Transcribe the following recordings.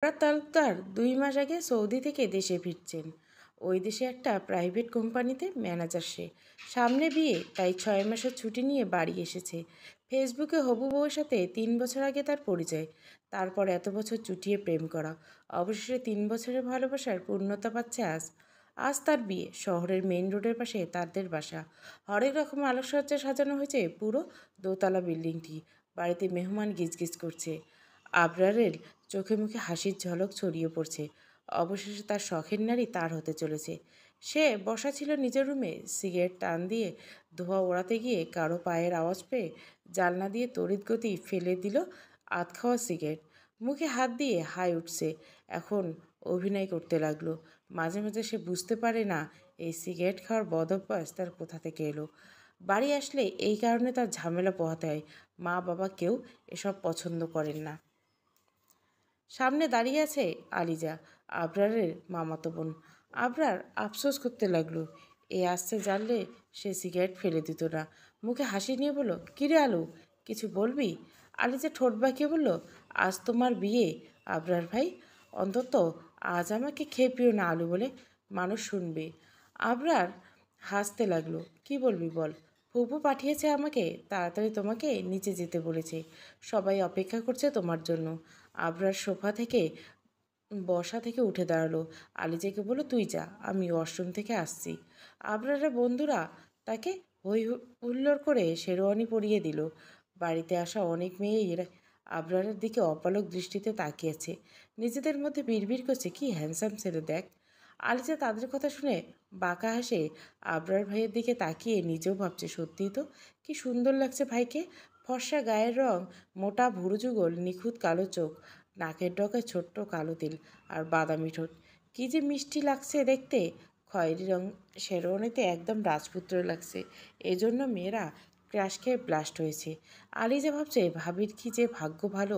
ফরহাদ তালুকদার 2 মাস আগে সৌদি থেকে দেশে ফিরছেন। ওই দেশে একটা প্রাইভেট কোম্পানিতে ম্যানেজার সে। সামনে বিয়ে, তাই 6 মাসের ছুটি নিয়ে বাড়ি এসেছে। ফেসবুকে হবু বউয়ের সাথে 3 বছর আগে তার পরিচয়। তারপর এত বছর চুটিয়ে প্রেম করা, অবশেষে 3 বছরের ভালোবাসার পূর্ণতা পাচ্ছে আজ। আজ তার বিয়ে, শহরের মেইন রোডের পাশে তাদের বাসা। হরেক রকম আলোকসজ্জা সাজানো হয়েছে পুরো দোতলা বিল্ডিংটি। বাড়িতে মেহমান গিজগিজ করছে। আবরারের চোখে মুখে হাসির ঝলক ছড়িয়ে পড়ছে। অবশেষে তার শখের নারী তার হতে চলেছে। সে বসা ছিল নিজের রুমে, সিগারেট টান দিয়ে ধোঁয়া ওড়াতে গিয়ে কারো পায়ের আওয়াজ পেয়ে জানলা দিয়ে তড়িৎ গতি ফেলে দিল আধ খাওয়া সিগারেট। মুখে হাত দিয়ে হাই উঠছে। এখন অভিনয় করতে লাগলো। মাঝে মাঝে সে বুঝতে পারে না এই সিগারেট খাওয়ার বদভ্যাস তার কোথা থেকে এলো। বাড়ি আসলে এই কারণে তার ঝামেলা পোহাতে হয়। মা বাবা কেউ এসব পছন্দ করেন না। সামনে দাঁড়িয়ে আছে আলিজা, আবরারের মামাতো বোন। আবরার আফসোস করতে লাগলো। এ আসতে জানলে সে সিগারেট ফেলে দিত না। মুখে হাসি নিয়ে বলল, কিরে আলু, কিছু বলবি? আলিজা ঠোঁট বাঁকিয়ে বলল, আজ তোমার বিয়ে আবরার ভাই, অন্তত আজ আমাকে খেপিও না আলু বলে, মানুষ শুনবে। আবরার হাসতে লাগলো। কি বলবি বল, ফুপু পাঠিয়েছে আমাকে, তাড়াতাড়ি তোমাকে নিচে যেতে বলেছে। সবাই অপেক্ষা করছে তোমার জন্য। আবরার সোফা থেকে বসা থেকে উঠে দাঁড়ালো। আলিজাকে বলল, তুই যা, আমি ওয়াশরুম থেকে আসছি। আবরারের বন্ধুরা তাকে হই হুল্লোড় করে শেরওয়ানি পরিয়ে দিল। বাড়িতে আসা অনেক মেয়েই আবরারের দিকে অপলক দৃষ্টিতে তাকিয়েছে। নিজেদের মধ্যে বিড়বিড় করছে, কি হ্যান্ডসাম ছেলে দেখ। আলিজা তাদের কথা শুনে বাঁকা হাসে। আবরার ভাইয়ের দিকে তাকিয়ে নিজেও ভাবছে, সত্যিই তো কি সুন্দর লাগছে ভাইকে। ফর্সা গায়ের রং, মোটা ভুরু যুগল, নিখুঁত কালো চোখ, নাকের ডগায় ছোট্ট কালো তিল, আর বাদামি ঠোঁট। কী যে মিষ্টি লাগছে দেখতে। খয়েরি রং শেরওয়ানিতে একদম রাজপুত্র লাগছে। এজন্য মেয়েরা ক্রাশ খেয়ে ব্লাস্ট হয়েছে। আলিজা ভাবছে, ভাবির কি যে ভাগ্য ভালো,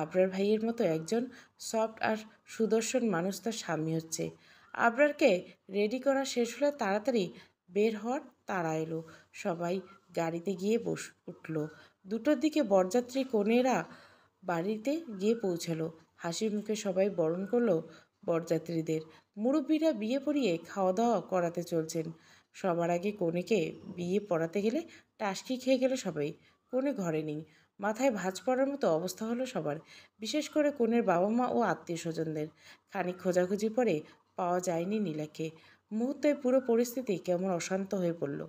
আবরার ভাইয়ের মতো একজন সফট আর সুদর্শন মানুষ তার স্বামী হচ্ছে। আবরারকে রেডি করা শেষ হলে তাড়াতাড়ি বের হওয়ার তাড়া এলো। সবাই গাড়িতে গিয়ে উঠল। 2টোর দিকে বরযাত্রী কনেরা বাড়িতে গিয়ে পৌঁছালো। হাসি মুখে সবাই বরণ করলো বরযাত্রীদের। মুরব্বীরা বিয়ে পড়িয়ে খাওয়া দাওয়া করাতে চলছেন। সবার আগে কনেকে বিয়ে পড়াতে গেলে টাসকি খেয়ে গেল সবাই। কনে ঘরে নেই। মাথায় ভাঁজ পড়ার মতো অবস্থা হলো সবার, বিশেষ করে কনের বাবা মা ও আত্মীয় স্বজনদের। খানিক খোঁজাখুঁজি পরে পাওয়া যায়নি নীলাকে। মুহূর্তে পুরো পরিস্থিতি কেমন অশান্ত হয়ে পড়ল।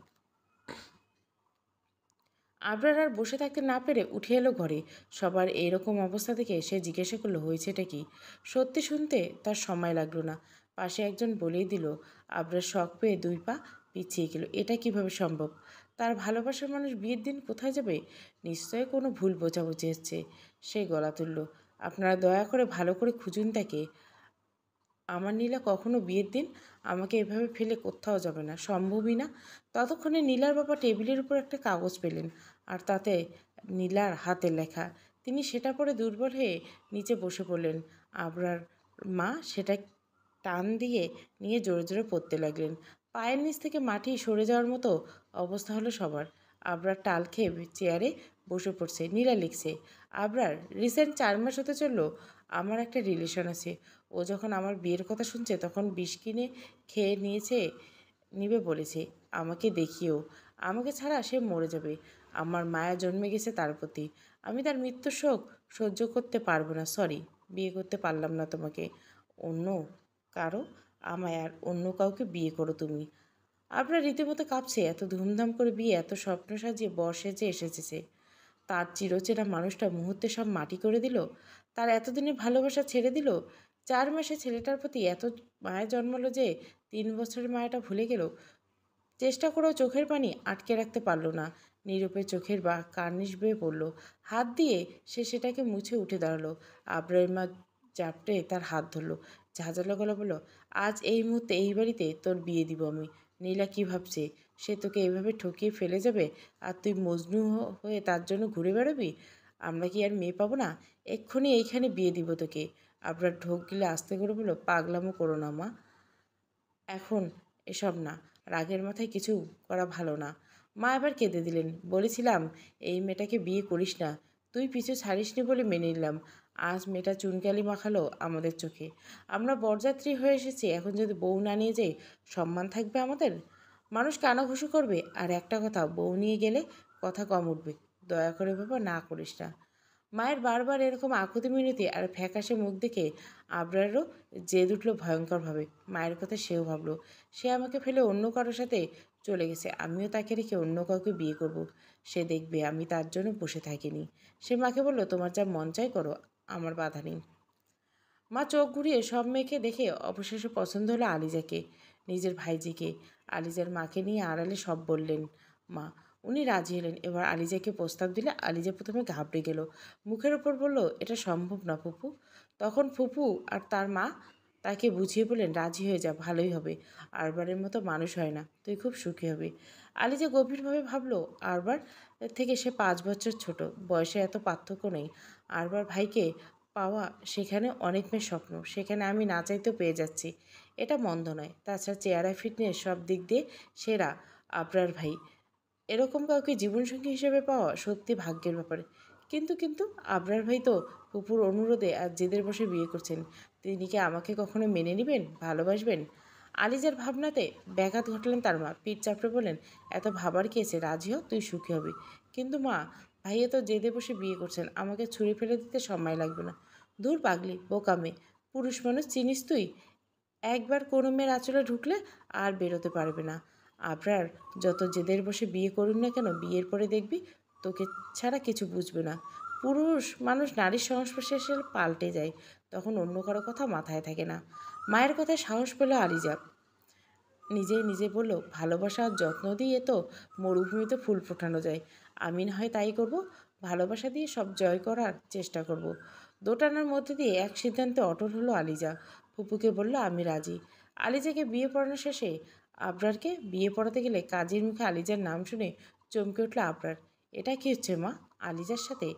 আবরার আর বসে থাকতে না পেরে উঠে এলো ঘরে। সবার এইরকম অবস্থা দেখে সে জিজ্ঞাসা করলো, হয়েছেটা কি? সত্যি শুনতে তার সময় লাগলো না। পাশে একজন বলেই দিল। আবরার শখ পেয়ে 2 পা পিছিয়ে গেল। এটা কিভাবে সম্ভব? তার ভালোবাসার মানুষ বিয়ের দিন কোথায় যাবে? নিশ্চয়ই কোনো ভুল বোঝাবুঝি হচ্ছে। সে গলা তুলল, আপনারা দয়া করে ভালো করে খুঁজুন তাকে। আমার নীলা কখনো বিয়ের দিন আমাকে এভাবে ফেলে কোথাও যাবে না, সম্ভবই না। ততক্ষণে নীলার বাবা টেবিলের উপর একটা কাগজ পেলেন, আর তাতে নীলার হাতের লেখা। তিনি সেটা পড়ে দুর্বল হয়ে নিচে বসে পড়লেন। আবরার মা সেটা টান দিয়ে নিয়ে জোরে জোরে পড়তে লাগলেন। পায়ের নিচ থেকে মাটি সরে যাওয়ার মতো অবস্থা হলো সবার। আবরার টাল খেয়ে চেয়ারে বসে পড়ছে। নীলা লিখছে, আবরার, রিসেন্ট 4 মাস হতে চললো আমার একটা রিলেশন আছে। ও যখন আমার বিয়ের কথা শুনছে তখন বিষ কিনে খেয়ে নিবে বলেছে। আমাকে দেখিও, আমাকে ছাড়া সে মরে যাবে। আমার মায়া জন্মে গেছে তার প্রতি। আমি তার মৃত্যুর শোক সহ্য করতে পারবো না। সরি, বিয়ে করতে পারলাম না তোমাকে। অন্য কারো, আমায় আর অন্য কাউকে বিয়ে করো তুমি। আপনার রীতিমতো কাঁপছে। এত ধুমধাম করে বিয়ে, এত স্বপ্ন সাজিয়ে বর সেজে এসেছে। তার চিরচেনা মানুষটা মুহূর্তে সব মাটি করে দিল। তার এতদিনের ভালোবাসা ছেড়ে দিল। 4 মাসে ছেলেটার প্রতি এত মায়া জন্মালো যে 3 বছরের মায়াটা ভুলে গেল। চেষ্টা করেও চোখের পানি আটকে রাখতে পারল না। নীরবে চোখের বা কার্নিশ বেয়ে পড়ল। হাত দিয়ে সে সেটাকে মুছে উঠে দাঁড়ালো। আবরার মা চাপটে তার হাত ধরল। ঝাঁঝালো গলা বলল, আজ এই মুহূর্তে এই বাড়িতে তোর বিয়ে দিব আমি। নীলা কি ভাবছে? সে তোকে এইভাবে ঠকিয়ে ফেলে যাবে আর তুই মজনু হয়ে তার জন্য ঘুরে বেড়াবি? আমরা কি আর মেয়ে পাবো না? এক্ষুনি এইখানে বিয়ে দিব তোকে। আবরার ঢোক গিলে আস্তে করে বলল, পাগলামো করো না মা, এখন এসব না। রাগের মাথায় কিছু করা ভালো না। মা এবার কেঁদে দিলেন। বলেছিলাম এই মেয়েটাকে বিয়ে করিস না, তুই পিছু ছাড়িসনি বলে মেনে নিলাম। আজ মেয়েটা চুনকালি মাখালো আমাদের চোখে। আমরা বরযাত্রী হয়ে এসেছি, এখন যদি বউ না নিয়ে যাই সম্মান থাকবে আমাদের? মানুষ কানাঘুষো করবে। আর একটা কথা, বউ নিয়ে গেলে কথা কম উঠবে। দয়া করে বাবা না করিস না। মায়ের বারবার এরকম আকুতি মিনতি আর ফ্যাকাশে মুখ দেখে আবরারও জেদ উঠল ভয়ঙ্করভাবে। মায়ের কথা সেও ভাবলো, সে আমাকে ফেলে অন্য কারোর সাথে চলে গেছে, আমিও তাকে রেখে অন্য কাউকে বিয়ে করব। সে দেখবে আমি তার জন্য বসে থাকিনি। সে মাকে বলল, তোমার যা মন চাই করো, আমার বাধা নেই। মা চোখ ঘুরিয়ে সব মেয়েকে দেখে অবশেষে পছন্দ হলো আলিজাকে, নিজের ভাইজিকে। আলিজার মাকে নিয়ে আড়ালে সব বললেন মা। উনি রাজি হলেন। এবার আলিজাকে প্রস্তাব দিলে আলিজা প্রথমে ঘাবড়ে গেল, মুখের ওপর বলল, এটা সম্ভব না ফুপু। তখন ফুপু আর তার মা তাকে বুঝিয়ে বললেন, রাজি হয়ে যা, ভালোই হবে। আরবারের মতো মানুষ হয় না, তুই খুব সুখী হবি। আলিজা গভীরভাবে ভাবলো, আরবার থেকে সে 5 বছর ছোট, বয়সে এত পার্থক্য নেই। আরবার ভাইকে পাওয়া সেখানে অনেক মেয়ের স্বপ্ন, সেখানে আমি না চাইতেও পেয়ে যাচ্ছি, এটা মন্দ নয়। তাছাড়া চেহারা, ফিটনেস সব দিক দিয়ে সেরা আবরার ভাই। এরকম কাউকে জীবনসঙ্গী হিসেবে পাওয়া সত্যি ভাগ্যের ব্যাপার। কিন্তু আবরার ভাই তো ফুপুর অনুরোধে আর জেদের বসে বিয়ে করছেন। তিনি কি আমাকে কখনো মেনে নেবেন, ভালোবাসবেন? আলিজার ভাবনাতে ব্যাঘাত ঘটালেন তার মা। পিঠ চাপড়ে বলেন, এত ভাবার কি আছে, রাজি হ, তুই সুখী হবি। কিন্তু মা, ভাইয়া তো জেদে বসে বিয়ে করছেন, আমাকে ছুঁড়ে ফেলে দিতে সময় লাগবে না। দূর পাগলি, বোকা মেয়ে। পুরুষ মানুষ চিনিস তুই? একবার কোনো মেয়ের আঁচলে ঢুকলে আর বেরোতে পারবে না। আবরার যত জেদের বসে বিয়ে করুন না কেন, বিয়ের পরে দেখবি তোকে ছাড়া কিছু বুঝবে না। পুরুষ মানুষ নারীর সংস্পর্শে এসে পাল্টে যায়, তখন অন্য কারো কথা মাথায় থাকে না। মায়ের কথায় সাহস পেল আলিজা, নিজে বলল, ভালোবাসা আর যত্ন দিয়ে তো মরুভূমিতে ফুল ফোটানো যায়। আমি না হয় তাই করব, ভালোবাসা দিয়ে সব জয় করার চেষ্টা করব। দোটানার মধ্যে দিয়ে এক সিদ্ধান্তে অটল হলো আলিজা। ফুপুকে বলল, আমি রাজি। আলিজাকে বিয়ে পড়ানো শেষে আবরারকে বিয়ে পড়াতে গেলে কাজীর মুখে আলিজার নাম শুনে চমকে উঠল আবরার। এটা কি হচ্ছে মা, আলিজার সাথে?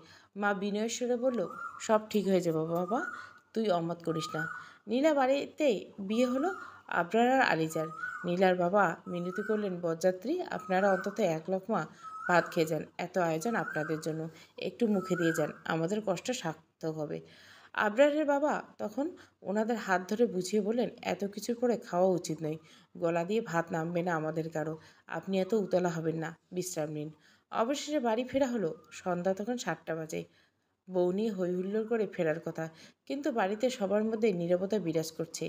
মা বিনয়ের সুরে বলল, সব ঠিক হয়ে যাবে বাবা, তুই অমত করিস না। নীলা বাড়িতে বিয়ে হলো আবরার আর আলিজার। নীলার বাবা মিনতি করলেন, বরযাত্রী আপনারা অন্তত এক লোকমা ভাত খেয়ে যান, এত আয়োজন আপনাদের জন্য, একটু মুখে দিয়ে যান, আমাদের কষ্ট সার্থক হবে। আবরারের বাবা তখন ওনাদের হাত ধরে বুঝিয়ে বললেন, এত কিছুর পরে খাওয়া উচিত নয়, গলা দিয়ে ভাত নামবে না আমাদের কারো, আপনি এত উতলা হবেন না, বিশ্রাম নিন। অবশেষে বাড়ি ফেরা হলো। সন্ধ্যা তখন 7টা বাজে। বউ নিয়ে হইহুল্লোড় করে ফেরার কথা, কিন্তু বাড়িতে সবার মধ্যে নীরবতা বিরাজ করছে।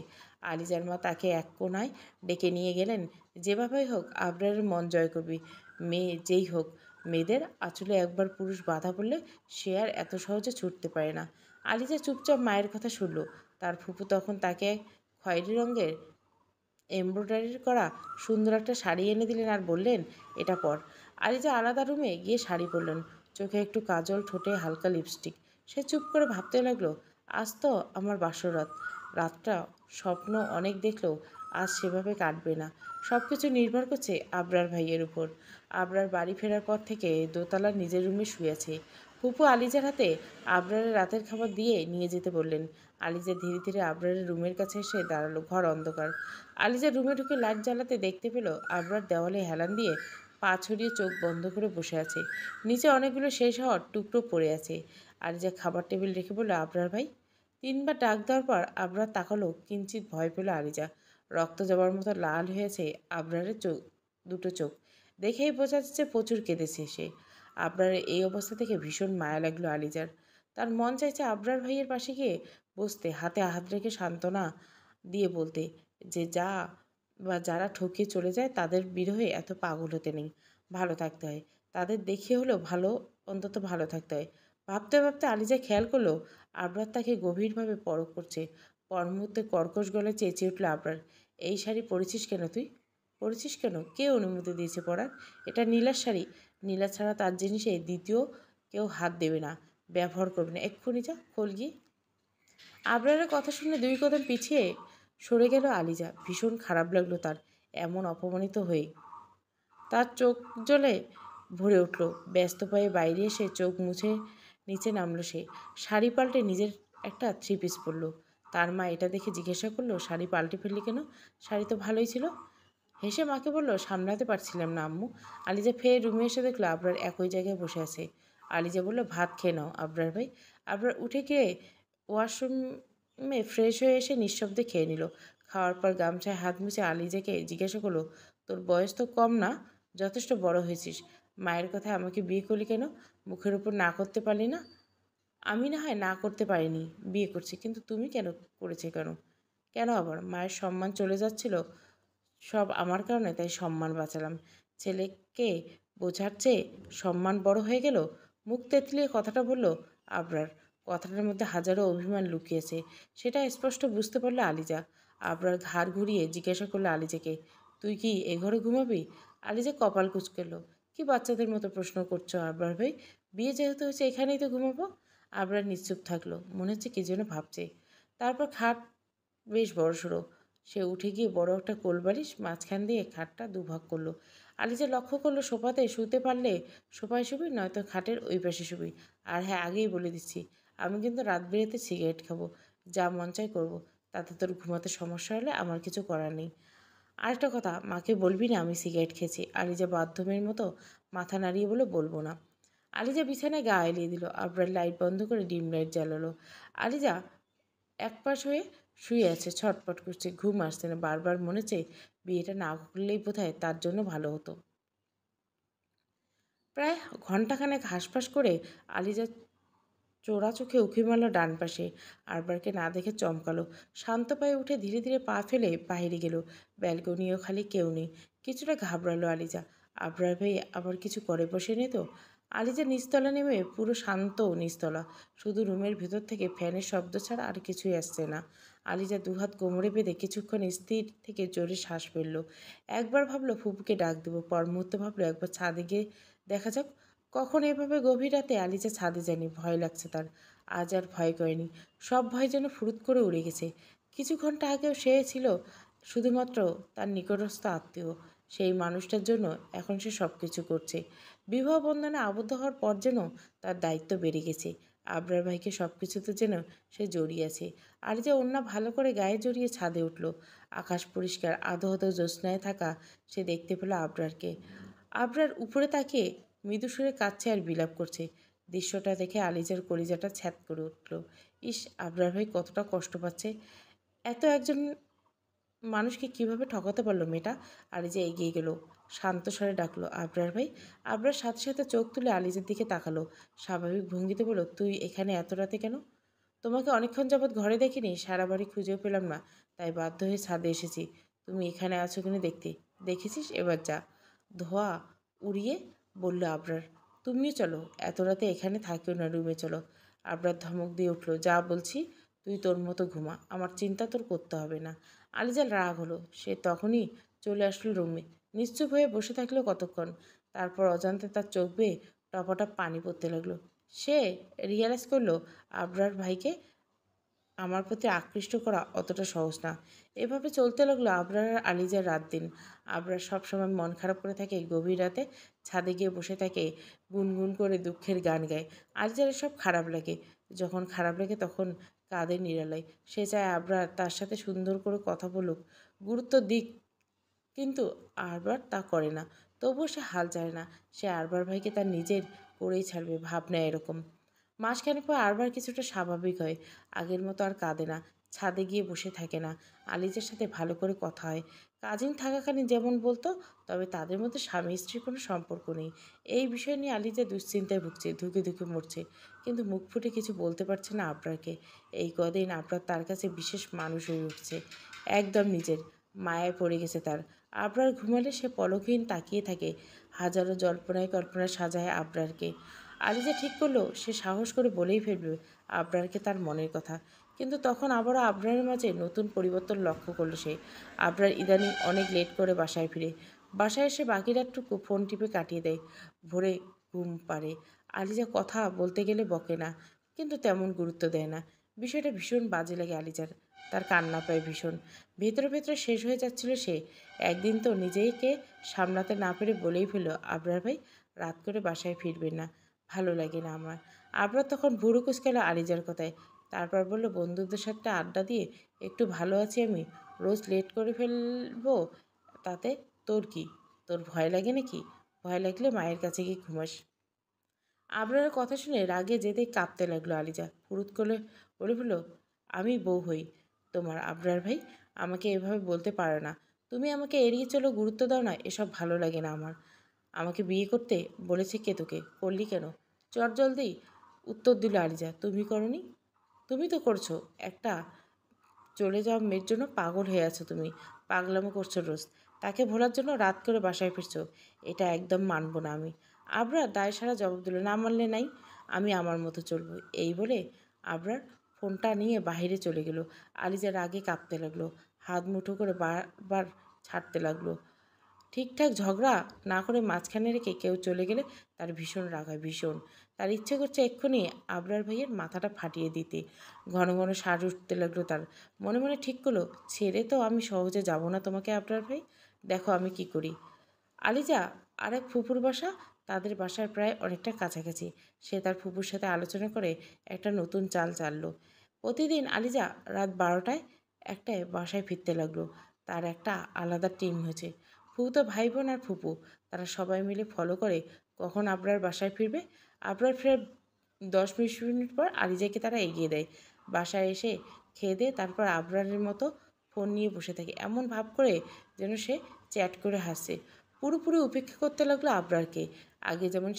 আলিজার মা তাকে এক কোণায় ডেকে নিয়ে গেলেন, যেভাবেই হোক আবরারের মন জয় করবি, মেয়ে যেই হোক। মেয়েদের আঁচলে একবার পুরুষ বাধা পড়লে সে আর এত সহজে ছুটতে পারে না। আলিজা চুপচাপ মায়ের কথা শুনল। তার ফুপু তখন তাকে খয়েরি রঙের এমব্রয়ডারি করা সুন্দর একটা শাড়ি এনে দিলেন আর বললেন, এটা পর। আলিজা আলাদা রুমে গিয়ে শাড়ি পরলেন, চোখে একটু কাজল, ঠোঁটে হালকা লিপস্টিক। সে চুপ করে ভাবতে লাগলো, আজ তো আমার বাসরাত। রাতটা স্বপ্ন অনেক দেখলেও আজ সেভাবে কাটবে না। সব কিছু নির্ভর করছে আবরার ভাইয়ের উপর। আবরার বাড়ি ফেরার পর থেকে দোতলার নিজের রুমে শুয়ে আছে। ফুপু আলিজার হাতে আবরারের রাতের খাবার দিয়ে নিয়ে যেতে বললেন। আলিজা ধীরে ধীরে আবরারের রুমের কাছে এসে দাঁড়ালো। ঘর অন্ধকার। আলিজা রুমে ঢুকে লাইট জ্বালাতে দেখতে পেল আবরার দেওয়ালে হেলান দিয়ে পা ছড়িয়ে চোখ বন্ধ করে বসে আছে। নিচে অনেকগুলো শেষ হওয়ার টুকরো পড়ে আছে। আলিজা খাবার টেবিল রেখে বলল, আবরার ভাই। 3বার ডাক দেওয়ার পর আবরার তাকালো। কিঞ্চিত ভয় পেল আলিজা। রক্ত যাবার মতো লাল হয়েছে আবরারের দুটো চোখ। দেখেই বোঝা যাচ্ছে প্রচুর কেঁদেছে সে। আবরারের এই অবস্থা থেকে ভীষণ মায়া লাগলো আলিজার। তার মন চাইছে আবরার ভাইয়ের পাশে গিয়ে বসতে, হাতে হাত রেখে সান্ত্বনা দিয়ে বলতে যে যারা ঠকিয়ে চলে যায় তাদের বিরহে এত পাগল হতে নেই, ভালো থাকতে হয়। তাদের দেখিয়ে হলেও অন্তত ভালো থাকতে হয়। ভাবতে ভাবতে আলিজা খেয়াল করলো আবরার তাকে গভীরভাবে পরখ করছে। পর মুহূর্তে কর্কশ গলায় চেঁচিয়ে উঠল আবরার, এই শাড়ি পরেছিস কেন তুই? পরেছিস কেন? কে অনুমতি দিয়েছে পরার? এটা নীলার শাড়ি। নীলা ছাড়া তার জিনিসে দ্বিতীয় কেউ হাত দেবে না, ব্যবহার করবে না। এক্ষুনি যা, খোল গিয়ে। আবরারের কথা শুনে 2 কদম পিছিয়ে সরে গেল আলিজা। ভীষণ খারাপ লাগলো তার এমন অপমানিত হয়ে। তার চোখ জলে ভরে উঠল। ব্যস্ত পায়ে বাইরে এসে চোখ মুছে নিচে নামলো সে। শাড়ি পাল্টে নিজের একটা 3 পিস পরল। তার মা এটা দেখে জিজ্ঞাসা করলো, শাড়ি পাল্টে ফেললি কেন? শাড়ি তো ভালোই ছিল। হেসে মাকে বলল, সামলাতে পারছিলাম না আম্মু। আলিজা ফের রুমে এসে দেখলো আবরার একই জায়গায় বসে আছে। আলিজা বলল, ভাত খেয়ে নাও আবরার ভাই। আবরার উঠে গিয়ে ওয়াশরুমে ফ্রেশ হয়ে এসে নিঃশব্দে খেয়ে নিল। খাওয়ার পর গামছায় হাত মুছে আলিজাকে জিজ্ঞাসা করলো, তোর বয়স তো কম না, যথেষ্ট বড় হয়েছিস। মায়ের কথায় আমাকে বিয়ে করলি কেন? মুখের উপর না করতে পারলি না? আমি না হয় না করতে পারিনি, বিয়ে করছি, কিন্তু তুমি কেন করেছে কেন? কেন আবার? মায়ের সম্মান চলে যাচ্ছিল সব আমার কারণে, তাই সম্মান বাঁচালাম। ছেলেকে বোঝার চেয়ে সম্মান বড় হয়ে গেল। মুখ তেতলিয়ে কথাটা বলল আবরার। কথাটার মধ্যে হাজারো অভিমান লুকিয়েছে, সেটা স্পষ্ট বুঝতে পারলো আলিজা। আবরার ঘাড় ঘুরিয়ে জিজ্ঞাসা করলো আলিজাকে, তুই কি এ ঘরে ঘুমাবি? আলিজা কপাল কুঁচকাল। কি বাচ্চাদের মতো প্রশ্ন করছো আবরার ভাই? বিয়ে যেহেতু হয়েছে এখানেই তো ঘুমাবো। আবরার নিশ্চুপ থাকলো, মনে হচ্ছে কি যেন ভাবছে। তারপর খাট বেশ বড়সড়। সে উঠে গিয়ে বড় একটা কোলবালিশ মাঝখান দিয়ে খাটটা দুভাগ করলো। আলিজা লক্ষ্য করলো সোফাতে শুতে পারলে সোফায় শুবি, নয়তো খাটের ওই পাশে শুবি। আর হ্যাঁ, আগেই বলে দিচ্ছি, আমি কিন্তু রাত বেরাতে সিগারেট খাবো, যা মন চাই করবো। তাতে তোর ঘুমাতে সমস্যা হলে আমার কিছু করার নেই। আরেকটা কথা, মাকে বলবি না আমি সিগারেট খেয়েছি। আলিজা বাধ্যমের মতো মাথা নাড়িয়ে বলে, বলবো না। আলিজা বিছানায় গা এলিয়ে দিল। আবরার লাইট বন্ধ করে ডিম লাইট জ্বালালো। আলিজা একপাশ হয়ে শুয়ে আছে, ছটপট করছে, ঘুম আসছে না। বারবার মনে হচ্ছে বিয়েটা না করলেই বোধহয় তার জন্য ভালো হতো। প্রায় ঘণ্টাখানেক হাঁসফাঁস করে আলিজা চোরা চোখে উঁকি মারল ডান পাশে। আরবারকে না দেখে চমকালো। শান্ত পায়ে উঠে ধীরে ধীরে পা ফেলে বাহিরে গেল। ব্যালকনিও খালি, কেউ নেই। কিছুটা ঘাবড়ালো আলিজা। আবরার ভাই আবার কিছু করে বসেনি তো? আলিজা নিচতলা নেমে পুরো শান্ত নিচতলা, শুধু রুমের ভেতর থেকে ফ্যানের শব্দ ছাড়া আর কিছুই আসছে না। আলিজা দুহাত কোমরে বেঁধে কিছুক্ষণ স্থির থেকে জোরে শ্বাস ফেলল। একবার ভাবলো ফুপুকে ডাক দেবো, পর মুহূর্তে ভাবলো একবার ছাদে গিয়ে দেখা যাক। কখন এভাবে গভীর রাতে আলিজা ছাদে যায়নি, ভয় লাগছে তার। আজ আর ভয় করেনি, সব ভয় যেন ফুরুত করে উড়ে গেছে। কিছু ঘন্টা আগেও সে ছিল শুধুমাত্র তার নিকটস্থ আত্মীয়। সেই মানুষটার জন্য এখন সে সব কিছু করছে। বিবাহ বন্ধনে আবদ্ধ হওয়ার পর যেন তার দায়িত্ব বেড়ে গেছে। আবরার ভাইকে সব কিছুতে যেন সে জড়িয়ে আছে। আলিজা ওড়না ভালো করে গায়ে জড়িয়ে ছাদে উঠল। আকাশ পরিষ্কার, আধো আধো জ্যোৎস্নায় থাকা সে দেখতে পেল আবরারকে। আবরার উপরে তাকিয়ে মৃদু সুরে কাঁদছে আর বিলাপ করছে। দৃশ্যটা দেখে আলিজার কলিজাটা ছ্যাদ করে উঠল। ইস, আবরার ভাই কতটা কষ্ট পাচ্ছে। এত একজন মানুষকে কিভাবে ঠকাতে পারলো মেয়েটা? আলিজা এগিয়ে গেল, শান্ত স্বরে ডাকলো, আবরার ভাই। আবরার সাথে সাথে চোখ তুলে আলিজার দিকে তাকালো। স্বাভাবিক ভঙ্গিতে বলল, তুই এখানে এত রাতে কেন? তোমাকে অনেকক্ষণ যাবৎ ঘরে দেখিনি, সারা বাড়ি খুঁজেও পেলাম না, তাই বাধ্য হয়ে ছাদে এসেছি। তুমি এখানে আছো কিনা দেখতে। দেখেছিস, এবার যা। ধোয়া উড়িয়ে বলল আবরার, তুমিও চলো, এত রাতে এখানে থাকিও না, রুমে চলো। আবরার ধমক দিয়ে উঠল, যা বলছি তুই তোর মতো ঘুমা, আমার চিন্তা তোর করতে হবে না। আলিজার রাগ হলো, সে তখনই চলে আসলো রুমে। নিশ্চুপ হয়ে বসে থাকলো কতক্ষণ। তারপর অজান্তে তার চোখ বেয়ে টপাটপ পানি পড়তে লাগলো। সে রিয়ালাইজ করলো আবরার ভাইকে আমার প্রতি আকৃষ্ট করা অতটা সহজ না। এভাবে চলতে লাগলো আবরার আর আলিজার রাত দিন। আবরার সবসময় মন খারাপ করে থাকে, গভীর রাতে ছাদে গিয়ে বসে থাকে, গুনগুন করে দুঃখের গান গায়। আলিজার এসব খারাপ লাগে। যখন খারাপ লাগে তখন কাঁদে নিরালায়। সে চায় আবরার তার সাথে সুন্দর করে কথা বলুক, গুরুত্ব দিক, কিন্তু আরবার তা করে না। তবুও সে হাল ছাড়ে না। সে আরবার ভাইকে তার নিজের করেই ছাড়বে, ভাবনা এরকম। মাসখানেক পর আরবার কিছুটা স্বাভাবিক হয়। আগের মতো আর কাঁদে না, ছাদে গিয়ে বসে থাকে না। আলিজার সাথে ভালো করে কথা হয়। কাজিন থাকাকালীন যেমন বলতো, তবে তাদের মধ্যে স্বামী স্ত্রীর কোনো সম্পর্ক নেই। এই বিষয় নিয়ে আলিজা দুশ্চিন্তায় ভুগছে, ধুকে ধুকে মরছে, কিন্তু মুখ ফুটে কিছু বলতে পারছে না আবরারকে। এই কদিন আবরার তার কাছে বিশেষ মানুষ হয়ে উঠছে, একদম নিজের। মায়ায় পড়ে গেছে তার। আবরার ঘুমালে সে পলকহীন তাকিয়ে থাকে, হাজারো জল্পনায় কল্পনায় সাজায় আবরারকে। আলিজা ঠিক করলো সে সাহস করে বলেই ফেলবে আবরারকে তার মনের কথা। কিন্তু তখন আবারও আবরারের মাঝে নতুন পরিবর্তন লক্ষ্য করলো সে। আবরার ইদানিং অনেক লেট করে বাসায় ফিরে। বাসায় এসে বাকি রাতটুকু ফোন টিপে কাটিয়ে দেয়, ভোরে ঘুম পারে। আলিজা কথা বলতে গেলে বকে না, কিন্তু তেমন গুরুত্ব দেয় না। বিষয়টা ভীষণ বাজে লাগে আলিজার। তার কান্না পায় ভীষণ। ভেতরে ভেতরে শেষ হয়ে যাচ্ছিল সে। একদিন তো নিজেকে সামলাতে না পেরে বলেই ফেলল, আবরার ভাই রাত করে বাসায় ফিরবেন না, ভালো লাগে না আমার। আবরার তখন ভুরু কুঁচকালো আলিজার কথায়। তারপর বলল, বন্ধুদের সাথে আড্ডা দিয়ে একটু ভালো আছি আমি, রোজ লেট করে ফেলবো, তাতে তোর কি? তোর ভয় লাগে নাকি? ভয় লাগলে মায়ের কাছে গিয়ে ঘুমাস। আবরারের কথা শুনে রাগে জেদে কাঁপতে লাগলো আলিজা। ফুরুত করে বলল, আমি বউ হই তোমার আবরার ভাই, আমাকে এভাবে বলতে পারো না। তুমি আমাকে এড়িয়ে চলো, গুরুত্ব দাও না, এসব ভালো লাগে না আমার। আমাকে বিয়ে করতে বলেছে কে তোকে? করলি কেন? চট জলদি উত্তর দিল আলিজা, তুমি করনি? তুমি তো করছো। একটা চলে যাওয়া মেয়ের জন্য পাগল হয়ে আছো তুমি, পাগলামো করছো রোজ। তাকে ভোলার জন্য রাত করে বাসায় ফিরছো, এটা একদম মানবো না আমি। আবরার দায় সারা জবাব দিল, না মানলে নাই, আমি আমার মতো চলবো। এই বলে আবরার ফোনটা নিয়ে বাইরে চলে গেল। আলিজা রাগে কাঁপতে লাগলো, হাত মুঠো করে বারবার ছাড়তে লাগলো। ঠিকঠাক ঝগড়া না করে মাঝখানে রেখে কেউ চলে গেলে তার ভীষণ রাগ হয়, ভীষণ। তার ইচ্ছে করছে এক্ষুনি আবরার ভাইয়ের মাথাটা ফাটিয়ে দিতে। ঘন ঘন সাজ উঠতে লাগলো তার। মনে মনে ঠিক করলো, ছেড়ে তো আমি সহজে যাব না তোমাকে আবরার ভাই, দেখো আমি কি করি। আলিজা আরেক ফুপুর বাসা তাদের বাসার প্রায় অনেকটা কাছাকাছি। সে তার ফুপুর সাথে আলোচনা করে একটা নতুন চাল চাললো। প্রতিদিন আলিজা রাত 12টায় একটায় বাসায় ফিরতে লাগলো। তার একটা আলাদা টিম হয়েছে, ফুফুতো ভাই বোন আর ফুপু। তারা সবাই মিলে ফলো করে কখন আবরার বাসায় ফিরবে। আবরার ফেরার 10-20 মিনিট পর আলিজাকে তারা এগিয়ে দেয়। বাসায় এসে খেয়ে দিয়ে তারপর আবরারের মতো ফোন নিয়ে বসে থাকে, এমন ভাব করে যেন সে চ্যাট করে হাসে। পুরোপুরি উপেক্ষা করতে লাগলো আবরারকে। আগে যেমন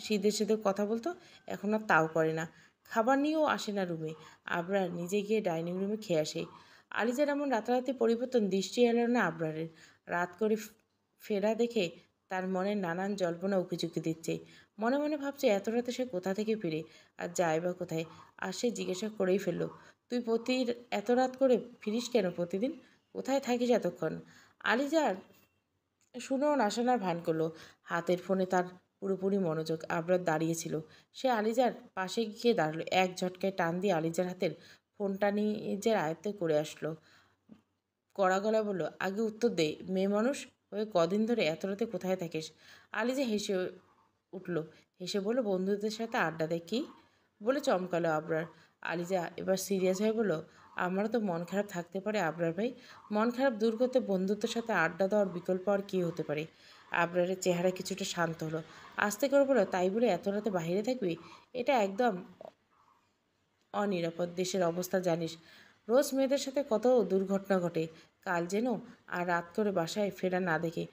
সিধে সিধে কথা বলতো, এখন আর তাও করে না। খাবার নিয়েও আসে না রুমে, আবরার নিজে গিয়ে ডাইনিং রুমে খেয়ে আসে। আলিজার এমন রাতারাতি পরিবর্তন দৃষ্টি এলো না আবরারের। রাত করে ফেরা দেখে তার মনে নানান জল্পনা উকিঝুঁকি দিচ্ছে। মনে মনে ভাবছে এত রাতে সে কোথা থেকে ফিরে, আর যায় বা কোথায়। আর সে জিজ্ঞাসা করেই ফেলল, তুই এত রাত করে ফিরিস কেন প্রতিদিন? কোথায় থাকিস এতক্ষণ? আলিজার শুনেও নাসানার ভান করলো। হাতের ফোনে তার পুরোপুরি মনোযোগ। আবরার দাঁড়িয়েছিল, সে আলিজার পাশে গিয়ে দাঁড়ালো। এক ঝটকায় টান দিয়ে আলিজার হাতের ফোনটা নিজের আয়ত্তে করে আসলো। কড়া গলায় বলল, আগে উত্তর দে, মেয়ে মানুষ হয়ে কদিন ধরে এত রাতে কোথায় থাকিস? আলিজা হেসে উঠল, হেসে বলল, বন্ধুদের সাথে আড্ডা দেয়। কি বলে চমকালো আবরার। আলিজা এবার সিরিয়াস হয়ে বলল, আমারও তো মন খারাপ থাকতে পারে আবরার ভাই। মন খারাপ দূর করতে বন্ধুত্বের সাথে আড্ডা দেওয়ার বিকল্প আর কী হতে পারে? আবরারের চেহারা কিছুটা শান্ত হলো। আস্তে করে বলল, তাই বলে এত রাতে বাইরে থাকবি? এটা একদম অনিরাপদ। দেশের অবস্থা জানিস, রোজ মেয়েদের সাথে কত দুর্ঘটনা ঘটে। কাল যেন আর রাত করে বাসায় ফেরা না দেখে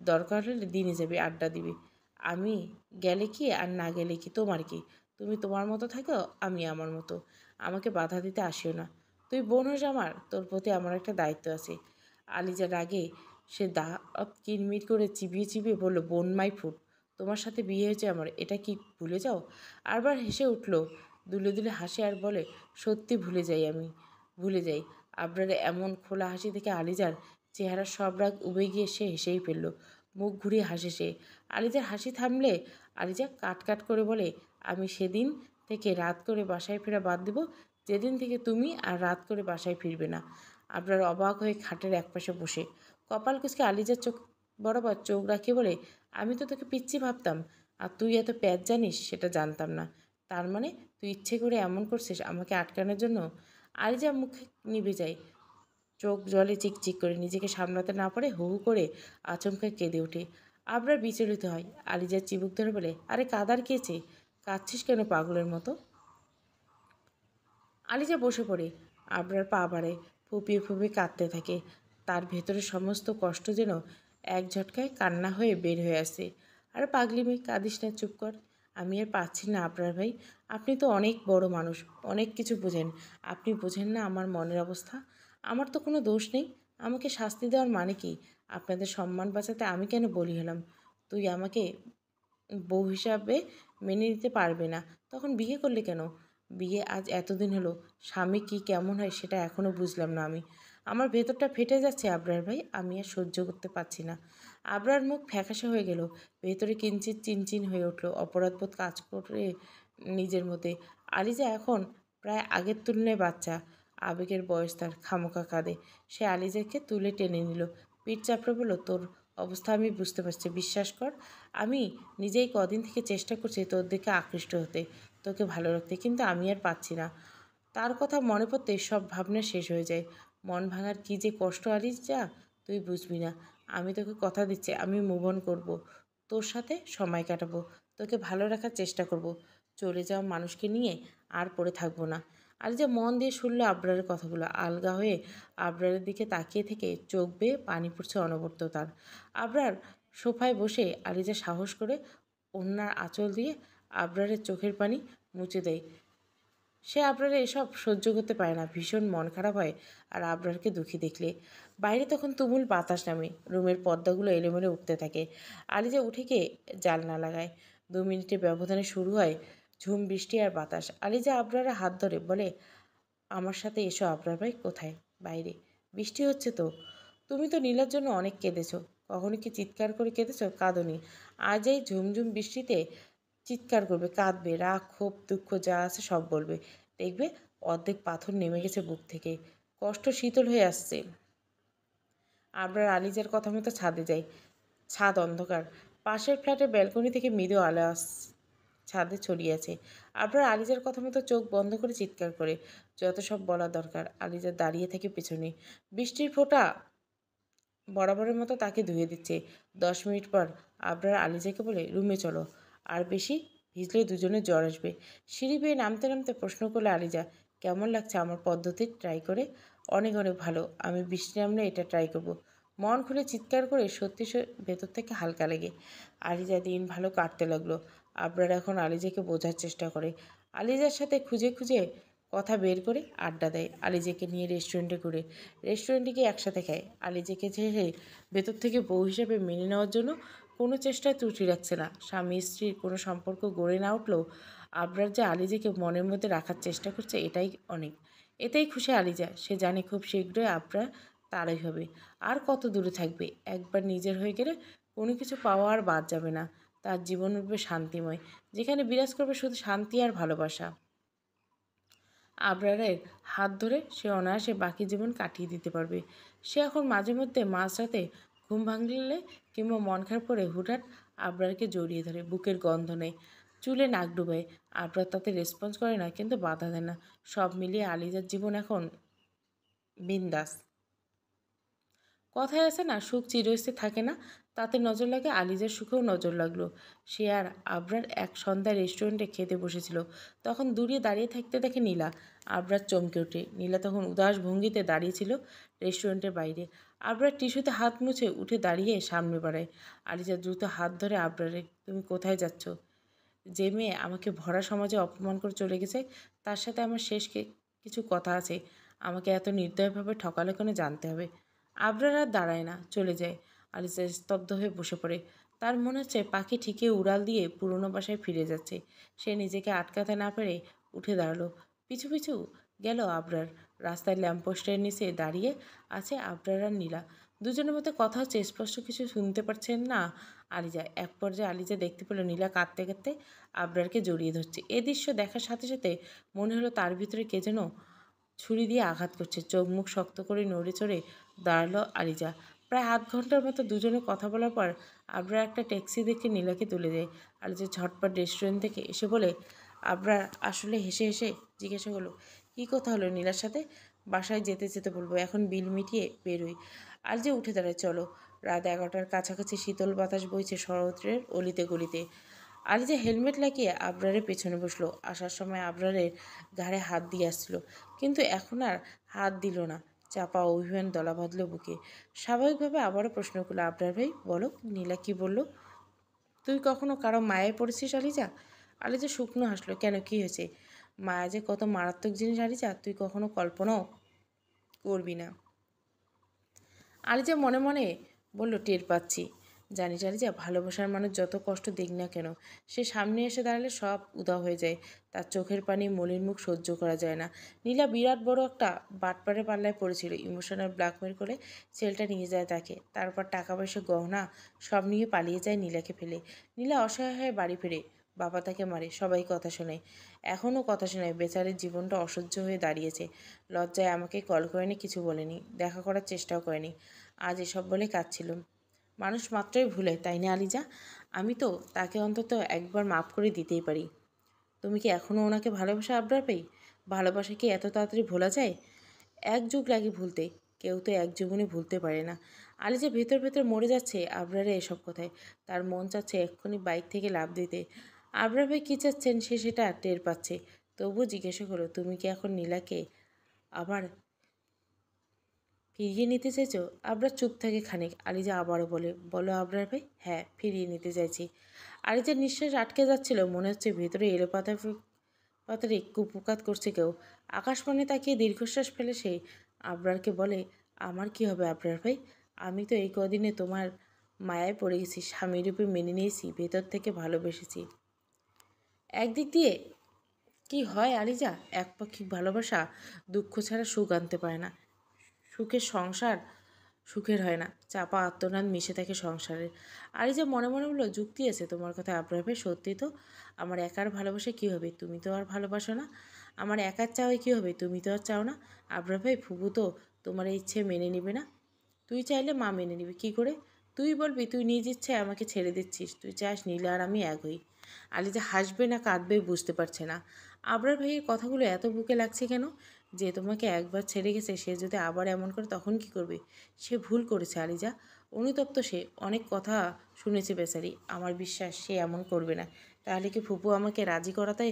দরকার হলে দিনে যাবে, আড্ডা দিবি। আমি গেলে কি আর না গেলে কি, তোমার কি? তুমি তোমার মতো থাকো, আমি আমার মতো। আমাকে বাধা দিতে আসিও না। তুই বোন হোস আমার, তোর প্রতি আমার একটা দায়িত্ব আছে। আলিজার আগে সে দাঁত কিরমির করে চিবিয়ে চিবিয়ে বলল, বোন মাই ফুড, তোমার সাথে বিয়ে হয়েছে আমার, এটা কি ভুলে যাও? আরবার হেসে উঠল, দুলে দুলে হাসে আর বলে, সত্যি ভুলে যাই আমি, ভুলে যাই। আবরারে এমন খোলা হাসি দেখে আলিজার চেহারার সব রাগ উবে গিয়ে সে হেসেই ফেলল। মুখ ঘুরিয়ে হাসে সে। আলিজার হাসি থামলে আলিজা কাট কাট করে বলে, আমি সেদিন থেকে রাত করে বাসায় ফেরা বাদ দেব যেদিন থেকে তুমি আর রাত করে বাসায় ফিরবে না। আবরার অবাক হয়ে খাটের একপাশে বসে কপাল কুঁচকে আলিজার চোখ বরাবর চোখ রাখিয়ে বলে, আমি তো তোকে পিচ্ছি ভাবতাম, আর তুই এত প্যাচ জানিস সেটা জানতাম না। তার মানে তুই ইচ্ছে করে এমন করছিস আমাকে আটকানোর জন্য? আলিজা মুখে নিভে যায়, চোখ জলে চিকচিক করে, নিজেকে সামলাতে না পারে হু হু করে আচমকা কেঁদে ওঠে। আবরার বিচলিত হয়। আলিজার চিবুক ধরে বলে, আরে কাদার কেছে, কাঁদছিস কেন পাগলের মতো? আলিজা বসে পড়ে, আবরার পা বাড়ায়, ফুপিয়ে ফুপিয়ে কাঁদতে থাকে। তার ভেতরে সমস্ত কষ্ট যেন এক ঝটকায় কান্না হয়ে বের হয়ে আসে। আর পাগলি মেয়ে, কাঁদিস না, চুপ কর। আমি আর পাচ্ছি না আবরার ভাই, আপনি তো অনেক বড় মানুষ, অনেক কিছু বোঝেন। আপনি বোঝেন না আমার মনের অবস্থা? আমার তো কোনো দোষ নেই, আমাকে শাস্তি দেওয়ার মানে কি? আপনাদের সম্মান বাঁচাতে আমি কেন বলি হলাম? তুই আমাকে বউ হিসাবে মেনে নিতে পারবে না, তখন বিয়ে করলে কেন? বিয়ে আজ এতদিন হলো, স্বামী কি কেমন হয় সেটা এখনও বুঝলাম না আমি। আমার ভেতরটা ফেটে যাচ্ছে আবরার ভাই, আমি আর সহ্য করতে পারছি না। আবরার মুখ ফ্যাকাশে হয়ে গেল, ভেতরে কিঞ্চিত চিনচিন হয়ে উঠল, অপরাধবোধ কাজ করে নিজের মধ্যে। আলিজা এখন প্রায় আগের তুলনায় বাচ্চা, আবেগের বয়স তার, খামোকা কাঁদে। সে আলিজাকে তুলে টেনে নিল, পিঠ চাপড়ে বলল, তোর অবস্থা আমি বুঝতে পারছি, বিশ্বাস কর। আমি নিজেই কদিন থেকে চেষ্টা করছি তোর দিকে আকৃষ্ট হতে, তোকে ভালো রাখতে, কিন্তু আমি আর পাচ্ছি না। তার কথা মনে পড়তে সব ভাবনা শেষ হয়ে যায়। মন ভাঙার কী যে কষ্ট যা তুই বুঝবি না। আমি তোকে কথা দিচ্ছি, আমি মুভ অন করবো, তোর সাথে সময় কাটাবো, তোকে ভালো রাখার চেষ্টা করব। চলে যাওয়া মানুষকে নিয়ে আর পড়ে থাকবো না। আলিজা মন দিয়ে শুনল আবরারের কথাগুলো। আলগা হয়ে আবরারের দিকে তাকিয়ে থেকে চোখ বেয়ে পানি পড়ছে অনবরত তার। আবরার সোফায় বসে আলিজা সাহস করে ওড়নার আঁচল দিয়ে আবরারের চোখের পানি মুছে দেয়। সে আবরারে এসব সহ্য করতে পারে না, ভীষণ মন খারাপ হয় আর আবরারকে দুঃখী দেখলে। বাইরে তখন তুমুল বাতাস নামে, রুমের পর্দাগুলো এলোমেলো উঠতে থাকে। আলিজা উঠে গিয়ে জানলা লাগায়। 2 মিনিটের ব্যবধানে শুরু হয় ঝুম বৃষ্টি আর বাতাস। আলিজা আবরারের হাত ধরে বলে, আমার সাথে এসো আবরার ভাই। কোথায়? বাইরে। বৃষ্টি হচ্ছে তো। তুমি তো নীলার জন্য অনেক কেঁদেছো। কখনো কি চিৎকার করে কেঁদেছো? কাঁদোনি। আজ এই ঝুমঝুম বৃষ্টিতে চিৎকার করবে, কাঁদবে, রাগ, ক্ষোভ, দুঃখ যা আছে সব বলবে। দেখবে অর্ধেক পাথর নেমে গেছে বুক থেকে, কষ্ট শীতল হয়ে আসছে। আবরার আলিজার কথা মতো ছাদে যায়। ছাদ অন্ধকার। পাশের ফ্ল্যাটের ব্যালকনি থেকে মৃদু আলো ছাদে ছড়িয়েছে। আবরার আলিজার কথা মতো চোখ বন্ধ করে চিৎকার করে যত সব বলা দরকার। আলিজা দাঁড়িয়ে থেকে পেছনে। বৃষ্টির ফোঁটা বরাবরের মতো তাকে ধুয়ে দিচ্ছে। 10 মিনিট পর আবরার আলিজাকে বলে, রুমে চলো। আর বেশি ভিজলে দুজনে জ্বর আসবে। সিঁড়ি বেয়ে নামতে নামতে প্রশ্ন করলে আলিজা, কেমন লাগছে আমার পদ্ধতি ট্রাই করে? অনেক অনেক ভালো। আমি বৃষ্টি নামলে এটা ট্রাই করব। মন খুলে চিৎকার করে সত্যি ভেতর থেকে হালকা লেগে। আলিজা দিন ভালো কাটতে লাগলো। আবরার এখন আলিজাকে বোঝার চেষ্টা করে। আলিজার সাথে খুঁজে খুঁজে কথা বের করে আড্ডা দেয়। আলিজাকে নিয়ে রেস্টুরেন্টে ঘুরে। রেস্টুরেন্টে গিয়ে একসাথে খায়। আলিজাকে ছেড়ে ভেতর থেকে বউ হিসেবে মেনে নেওয়ার জন্য কোনো চেষ্টায় ত্রুটি রাখছে না। স্বামী স্ত্রীর কোনো সম্পর্ক গড়ে না উঠলেও আবরার যে আলিজাকে মনের মধ্যে রাখার চেষ্টা করছে এটাই অনেক। এতেই খুশি আলিজা। সে জানে খুব শীঘ্রই আবরার তারই হবে। আর কত দূরে থাকবে। একবার নিজের হয়ে গেলে কোনো কিছু পাওয়া আর বাদ যাবে না। তার জীবন উঠবে শান্তিময়, যেখানে বিরাজ করবে শুধু শান্তি আর ভালোবাসা। আবরারের হাত ধরে সে অনায়াসে বাকি জীবন কাটিয়ে দিতে পারবে। সে এখন মাঝে মধ্যে মাঝরাতে ঘুম ভাঙলে কিংবা মন খারাপ করে হুটহাট আবরারকে জড়িয়ে ধরে, বুকের গন্ধ নেয়, চুলে নাক ডুবায়। আবরার তাতে রেসপন্স করে না, কিন্তু বাধা দেয় না। সব মিলিয়ে আলিজার জীবন এখন বিন্দাস। কথায় আছে না, সুখ চিরস্থির থাকে না। তাতে নজর লাগে আলিজার সুখেও নজর লাগলো। সে আর আবরার এক সন্ধ্যায় রেস্টুরেন্টে খেতে বসেছিল। তখন দূরে দাঁড়িয়ে থাকতে দেখে নীলা। আবরার চমকে ওঠে। নীলা তখন উদাস ভঙ্গিতে দাঁড়িয়েছিল রেস্টুরেন্টের বাইরে। আবরার টিস্যুতে হাত মুছে উঠে দাঁড়িয়ে সামনে বাড়ায়। আলিজা দ্রুত হাত ধরে আবরারে, তুমি কোথায় যাচ্ছ? যে মেয়ে আমাকে ভরা সমাজে অপমান করে চলে গেছে, তার সাথে আমার শেষ কিছু কথা আছে। আমাকে এত নির্দয়ভাবে ঠকালে কেন জানতে হবে। আবরার আর দাঁড়ায় না, চলে যায়। আলিসা স্তব্ধ হয়ে বসে পড়ে। তার মনে হচ্ছে পাখি ঠিকই উড়াল দিয়ে পুরনো বাসায় ফিরে যাচ্ছে। সে নিজেকে আটকাতে না পেরে উঠে দাঁড়ালো। পিছু পিছু গেল আবরার। রাস্তায় ল্যাম্পপোস্টের নিচে দাঁড়িয়ে আছে আবরার আর নীলা। দুজনের মধ্যে কথা হচ্ছে, স্পষ্ট কিছু শুনতে পারছেন না আলিজা। এক পর্যায়ে আলিজা দেখতে পেল নীলা কাঁদতে কাঁদতে আবরারকে জড়িয়ে ধরছে। এ দৃশ্য দেখার সাথে সাথে মনে হলো তার ভিতরে কে যেন ছুরি দিয়ে আঘাত করছে। চোখ মুখ শক্ত করে নড়ে চড়ে দাঁড়ালো আলিজা। প্রায় আধ ঘন্টার মতো দুজনে কথা বলার পর আবরার একটা ট্যাক্সি দেখে নীলাকে তুলে দেয়। আলিজা ঝটপট রেস্টুরেন্ট থেকে এসে বলে, আবরার আসলে হেসে হেসে জিজ্ঞাসা করলো, কী কথা হলো নীলার সাথে? বাসায় যেতে যেতে বলবো, এখন বিল মিটিয়ে বেরোই। আলিজা উঠে দাঁড়ায়, চলো। রাত 11টার কাছাকাছি শীতল বাতাস বইছে শরতের অলিতে গলিতে। আলিজা হেলমেট লাগিয়ে আবরারের পেছনে বসলো। আসার সময় আবরারের ঘাড়ে হাত দিয়ে আসছিল, কিন্তু এখন আর হাত দিল না। চাপা অভিমান দলা বাঁধল বুকে। স্বাভাবিকভাবে আবারও প্রশ্ন করলো, আবরার ভাই বলো, নীলা কি বলল? তুই কখনো কারো মায়ায় পড়েছিস আলিজা? আলিজা শুকনো হাসলো, কেন, কি হয়েছে? মায়া যে কত মারাত্মক জিনিস আলিজা, তুই কখনো কল্পনাও করবি না। আলিজা মনে মনে বলল, টের পাচ্ছি। জানিস আলিজা, ভালোবাসার মানুষ যত কষ্ট দিক না কেন, সে সামনে এসে দাঁড়ালে সব উধাও হয়ে যায়। তার চোখের পানি, মলিন মুখ সহ্য করা যায় না। নীলা বিরাট বড় একটা বাটপাড়ের পাল্লায় পড়েছিল। ইমোশনাল ব্ল্যাকমেল করে ছেলেটা নিয়ে যায় তাকে। তারপর টাকা পয়সা, গহনা সব নিয়ে পালিয়ে যায় নীলাকে ফেলে। নীলা অসহায় হয়ে বাড়ি ফিরে। বাবা তাকে মারে, সবাই কথা শোনায়, এখনও কথা শোনায়। বেচারের জীবনটা অসহ্য হয়ে দাঁড়িয়েছে। লজ্জায় আমাকে কল করেনি, কিছু বলেনি, দেখা করার চেষ্টাও করেনি। আজ এসব বলে কাঁদছিলাম। মানুষ মাত্রই ভুলে, তাই না আলিজা? আমি তো তাকে অন্তত একবার মাফ করে দিতেই পারি। তুমি কি এখনও ওনাকে ভালোবাসা আবরার পেই? ভালোবাসা কি এত তাড়াতাড়ি ভোলা যায়? এক যুগ লাগে ভুলতে। কেউ তো এক জীবনে ভুলতে পারে না। আলিজা ভেতর ভেতর মরে যাচ্ছে আবরারে এসব কথায়। তার মন চাচ্ছে এক্ষুনি বাইক থেকে লাফ দিতে। আবরার ভাই কী চাচ্ছেন সে সেটা টের পাচ্ছে। তবুও জিজ্ঞাসা করলো, তুমি কি এখন নীলাকে আবার ফিরিয়ে নিতে চাইছো? আবরার চুপ থাকে খানিক। আলিজা আবারও বলে, বলো আবরার ভাই। হ্যাঁ, ফিরিয়ে নিতে চাইছি। আলিজার নিঃশ্বাস আটকে যাচ্ছিল, মনে হচ্ছে ভেতরে এলো পাতারে কুপকাত করছে কেউ। আকাশপানে তাকিয়ে দীর্ঘশ্বাস ফেলে সে আবরারকে বলে, আমার কি হবে আবরার ভাই? আমি তো এই কদিনে তোমার মায়ায় পড়ে গেছি, স্বামীরূপে মেনে নিয়েছি, ভেতর থেকে ভালোবেসেছি। একদিক দিয়ে কি হয় আলিজা, একপাক্ষিক ভালোবাসা দুঃখ ছাড়া সুখ আনতে পারে না। সুখের সংসার সুখের হয় না, চাপা আত্মনাদ মিশে থাকে সংসারের। আলিজা মনে মনে বলল, যুক্তি আছে তোমার কথা আবরার ভাই, সত্যি তো। আমার একার ভালোবাসা কী হবে, তুমি তো আর ভালোবাসো না। আমার একার চাওয়াই কী হবে, তুমি তো আর চাও না। আবরার ভাই, ফুবু তো তোমার এই ইচ্ছে মেনে নিবে না। তুই চাইলে মা মেনে নিবে কী করে? তুই বলবি তুই নিজ ইচ্ছায় আমাকে ছেড়ে দিচ্ছিস, তুই চাস নীলা আর আমি এক হই। আলিজা হাসবে না কাঁদবে বুঝতে পারছে না। আবরার ভাইয়ের কথাগুলো এত বুকে লাগছে কেন? যে তোমাকে একবার ছেড়ে গেছে, সে যদি আবার এমন করে তখন কি করবে? সে ভুল করেছে আলিজা, অনুতপ্ত সে। অনেক কথা শুনেছে বেচারি, আমার বিশ্বাস সে এমন করবে না। তাহলে কি ফুপু আমাকে রাজি করাতে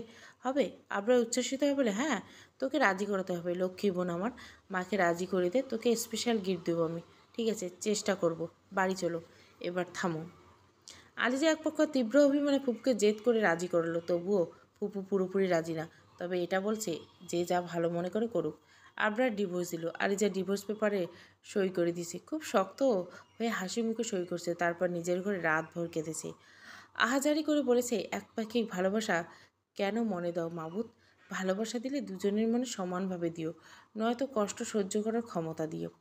হবে? আবরার উচ্ছ্বসিত হয়ে বলে, হ্যাঁ, তোকে রাজি করাতে হবে। লক্ষ্মী বোন আমার, মাকে রাজি করে দে, তোকে স্পেশাল গিফট দেবো আমি। ঠিক আছে, চেষ্টা করব। বাড়ি চলো, এবার থামো। আলিজা এক পক্ষ তীব্র অভিমানে ফুপুকে জেদ করে রাজি করলো, তবুও ফুপু পুরোপুরি রাজি না। তবে এটা বলছে যে যা ভালো মনে করে করুক। আবরার ডিভোর্স দিল। আলিজা ডিভোর্স পেপারে সই করে দিয়েছে। খুব শক্ত হয়ে হাসি মুখে সই করছে, তারপর নিজের ঘরে রাতভর কেঁদেছে। আহাজারি করে বলেছে, একপাক্ষিক ভালোবাসা কেন মনে দাও মাবুদ? ভালোবাসা দিলে দুজনের মনে সমানভাবে দিও, নয়তো কষ্ট সহ্য করার ক্ষমতা দিও।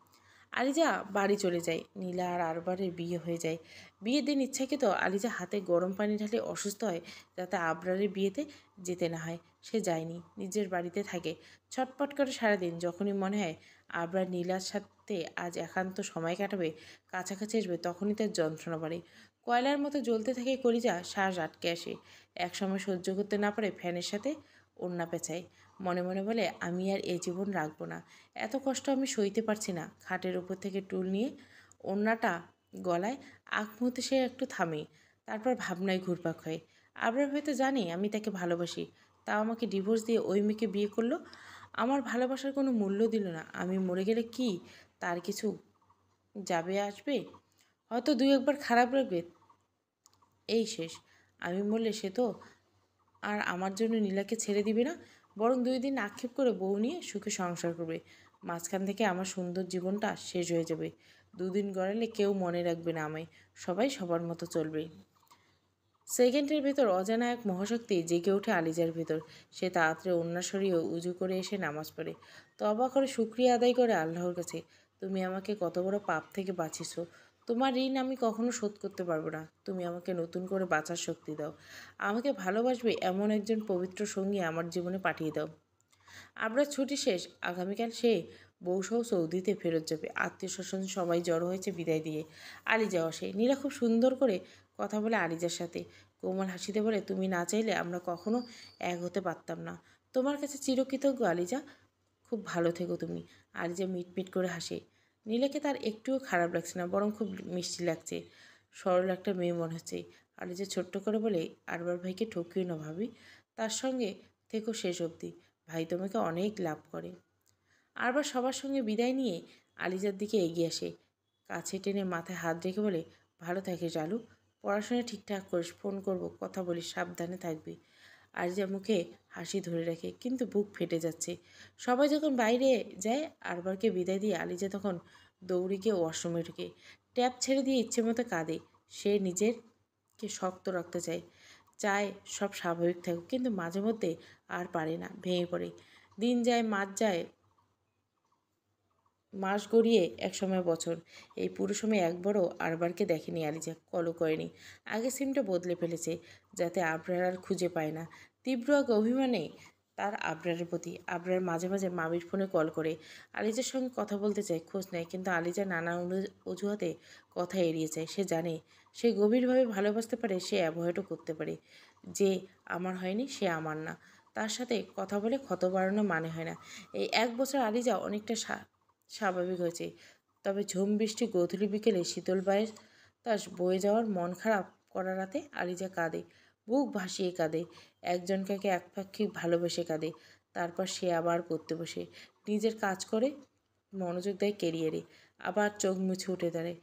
আলিজা বাড়ি চলে যায়। নীলা আর আরবারের বিয়ে হয়ে যায়। বিয়ের দিন ইচ্ছাকৃত আলিজা হাতে গরম পানি ঢালে অসুস্থ হয়, যাতে আবরারের বিয়েতে যেতে না হয়। সে যায়নি, নিজের বাড়িতে থাকে। ছটপট করে সারাদিন। যখনই মনে হয় আবরার নীলার সাথে আজ একান্ত সময় কাটাবে, কাছাকাছি আসবে, তখনই তার যন্ত্রণা বাড়ে। কয়লার মতো জ্বলতে থাকে কলিজা, শ্বাস আটকে আসে। একসময় সহ্য করতে না পারে ফ্যানের সাথে ওড়না পেঁচায়। মনে মনে বলে, আমি আর এ জীবন রাখবো না, এত কষ্ট আমি সইতে পারছি না। খাটের উপর থেকে টুল নিয়ে ওড়নাটা গলায় আগ মুহূর্তে সে একটু থামে, তারপর ভাবনায় ঘুরপাক হয়। আবরার হয়তো জানে আমি তাকে ভালোবাসি, তাও আমাকে ডিভোর্স দিয়ে ওই মেয়েকে বিয়ে করলো। আমার ভালোবাসার কোনো মূল্য দিল না। আমি মরে গেলে কি তার কিছু যাবে আসবে? হয়তো দুই একবার খারাপ লাগবে, এই শেষ। আমি মরলে সে তো আর আমার জন্য নীলাকে ছেড়ে দিবে না, বরং 2 দিন আক্ষেপ করে বউ নিয়ে সুখে সংসার করবে। মাঝখান থেকে আমার সুন্দর জীবনটা শেষ হয়ে যাবে। 2 দিন গড়ালে কেউ মনে রাখবে না আমায়, সবাই সবার মতো চলবে। সেকেন্ডের ভেতর অজানা এক মহাশক্তি জেগে ওঠে আলিজার ভেতর। সে তাড়াতাড়ি ওড়না সরিয়ে উজু করে এসে নামাজ পড়ে, তওবা করে শুকরিয়া আদায় করে আল্লাহর কাছে। তুমি আমাকে কত বড় পাপ থেকে বাঁচিয়েছো। তোমার ঋণ আমি কখনো শোধ করতে পারবো না। তুমি আমাকে নতুন করে বাঁচার শক্তি দাও। আমাকে ভালোবাসবে এমন একজন পবিত্র সঙ্গী আমার জীবনে পাঠিয়ে দাও। আমরা ছুটি শেষ। আগামীকাল সে বউসহ সৌদিতে ফেরত যাবে। আত্মীয় স্বজন সবাই জড়ো হয়েছে বিদায় দিয়ে। আলিজাও আসে। নীলা খুব সুন্দর করে কথা বলে আলিজার সাথে। কোমল হাসিতে বলে, তুমি না চাইলে আমরা কখনো এক হতে পারতাম না। তোমার কাছে চিরকৃতজ্ঞ আলিজা। খুব ভালো থেকো তুমি। আলিজা মিটমিট করে হাসে। নীলাকে তার একটুও খারাপ লাগছে না, বরং খুব মিষ্টি লাগছে। সরল একটা মেয়ে মনে হচ্ছে। আলিজা ছোট্ট করে বলে, আরবার ভাইকে ঠকিও না ভাবি, তার সঙ্গে থেকো শেষ অবধি। ভাই তোমাকে অনেক লাভ করে। আরবার সবার সঙ্গে বিদায় নিয়ে আলিজার দিকে এগিয়ে আসে। কাছে টেনে মাথায় হাত রেখে বলে, ভালো থাকিস জালু, পড়াশোনা ঠিকঠাক করিস, ফোন করব, কথা বলিস, সাবধানে থাকবি। আলিজা মুখে হাসি ধরে রাখে, কিন্তু বুক ফেটে যাচ্ছে। সবাই যখন বাইরে যায় আরবারকে বিদায় দিয়ে আলিজা তখন দৌড়ে গিয়ে ওয়াশরুমে ঢুকে ট্যাপ ছেড়ে দিয়ে ইচ্ছে মতো কাঁদে। সে নিজেরকে শক্ত রাখতে চায়, চায় সব স্বাভাবিক থাকুক, কিন্তু মাঝে মধ্যে আর পারে না, ভেঙে পড়ে। দিন যায়, মাস গড়িয়ে একসময় বছর। এই পুরো সময় একবারও আরবারকে দেখেনি আলিজা, কলও করেনি। আগে সিমটা বদলে ফেলেছে, যাতে আবরার আর খুঁজে পায় না। তীব্র এক অভিমানে তার আবরারের প্রতি। আবরার মাঝে মাঝে মামির ফোনে কল করে আলিজার সঙ্গে কথা বলতে চায়, খোঁজ নেয়, কিন্তু আলিজা নানা অজুহাতে কথা এড়িয়ে যায়। সে জানে সে গভীরভাবে ভালোবাসতে পারে, সে অ্যাভয়েডও করতে পারে। যে আমার হয়নি সে আমার না, তার সাথে কথা বলে ক্ষত বাড়ানো মানে হয় না। এই 1 বছর আলিজা অনেকটা স্বাভাবিক হয়েছে। তবে ঝুম বৃষ্টি, গোধূলি বিকেলে শীতল বাতাস বয়ে যাওয়ার, মন খারাপ করা রাতে আলিজা কাঁদে। বুক ভাসিয়ে কাঁদে, একজনকে একপাক্ষিক ভালোবেসে কাঁদে। তারপর সে আবার পড়তে বসে, নিজের কাজ করে, মনোযোগ দেয় কেরিয়ারে, আবার চোখ মুছে উঠে দাঁড়ায়।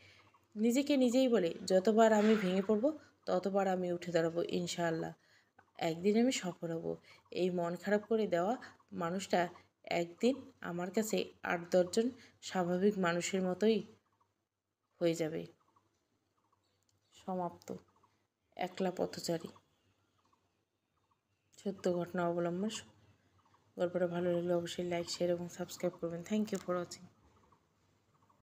নিজেকে নিজেই বলে, যতবার আমি ভেঙে পড়বো ততবার আমি উঠে দাঁড়াবো ইনশাআল্লাহ। একদিন আমি সফল হব। এই মন খারাপ করে দেওয়া মানুষটা একদিন আমার কাছে ৮-১০ জন স্বাভাবিক মানুষের মতোই হয়ে যাবে। সমাপ্ত। একলা পথচারী। সত্য ঘটনা অবলম্বন। গল্পটা ভালো লাগলে অবশ্যই লাইক, শেয়ার এবং সাবস্ক্রাইব করবেন। Thank you for watching.